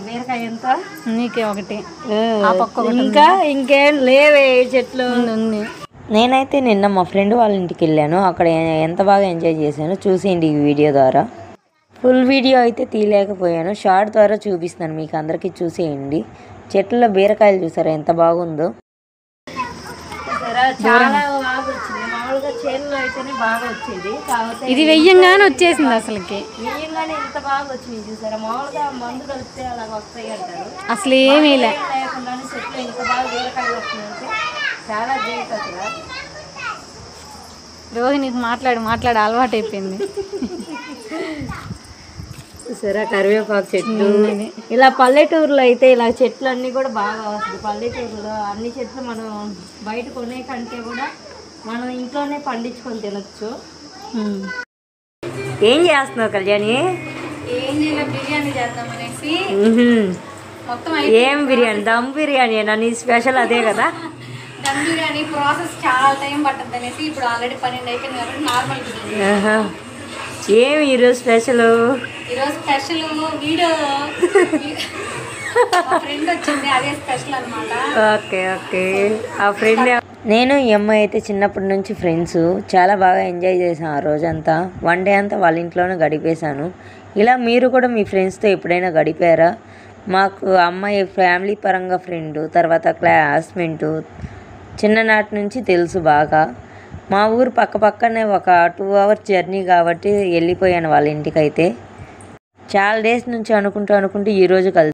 బీరకాయ ఎంత నీకే ఒకటి ఇంకా ఇంకేం లేవే చెట్లు ఉంది. నేనైతే నిన్న మా ఫ్రెండ్ వాళ్ళ ఇంటికి వెళ్ళాను. అక్కడ ఎంత బాగా ఎంజాయ్ చేశానో చూసేయండి ఈ వీడియో ద్వారా. ఫుల్ వీడియో అయితే తీయలేకపోయాను, షార్ట్ ద్వారా చూపిస్తాను మీకు అందరికీ, చూసేయండి. చెట్లలో బీరకాయలు చూసారా ఎంత బాగుందో. చాలా బాగా వచ్చింది. మామూలుగా చేనులో అయితేనే బాగా వచ్చేది, కాకపోతే ఇది వెయ్యంగానే వచ్చేసింది. అసలుకి వెయ్యంగానే ఎంత బాగా వచ్చింది చూసారా. మామూలుగా మందు కలిపితే అలా వస్తాయి అంటారు, అసలు ఏమీ లేకుండానే చెట్లు ఇంత బాగా బీరకాయలు వస్తున్నాయంటే చాలా గ్రేట్ అసలు. రోహిణికి మాట్లాడి అలవాటు అయిపోయింది. చూసారా కరివేపాకు చెట్లు. ఇలా పల్లెటూరులో అయితే ఇలా చెట్లు అన్నీ కూడా బాగా వస్తుంది. పల్లెటూరులో అన్ని చెట్లు మనం బయట కొనే కంటే కూడా మనం ఇంట్లోనే పండించుకొని తినొచ్చు. ఏం చేస్తున్నావు కళ్యాణి? బిర్యానీ చేద్దామనేసి. ఏం బిర్యానీ? దమ్ బిర్యానీ నీ స్పెషల్ అదే కదా. దమ్ బిర్యానీ ప్రాసెస్ చాలా టైం పట్టద్దు అనేసి ఇప్పుడు ఆల్రెడీ 12 అయిపోయింది కాబట్టి నార్మల్ బిర్యానీ. ఏమి ఈరోజు స్పెషల్? ఈరోజు స్పెషల్ వీడియో ఫ్రెండ్ వచ్చింది, అదే స్పెషల్ అనమాట. Okay okay. ఆ ఫ్రెండ్ నేను ఈ అమ్మాయి అయితే చిన్నప్పటి నుంచి ఫ్రెండ్స్, చాలా బాగా ఎంజాయ్ చేశాను ఆ రోజంతా. వన్ డే అంతా వాళ్ళ ఇంట్లోనే గడిపేశాను. ఇలా మీరు కూడా మీ ఫ్రెండ్స్తో ఎప్పుడైనా గడిపారా? మాకు అమ్మాయి ఫ్యామిలీ పరంగా ఫ్రెండ్, తర్వాత క్లాస్మేట్, చిన్ననాటి నుంచి తెలుసు బాగా. మా ఊరు పక్కనే ఒక 2 hours జర్నీ కాబట్టి వెళ్ళిపోయాను వాళ్ళ ఇంటికైతే. చాలా డేస్ నుంచి అనుకుంటూ ఈరోజు కలిసి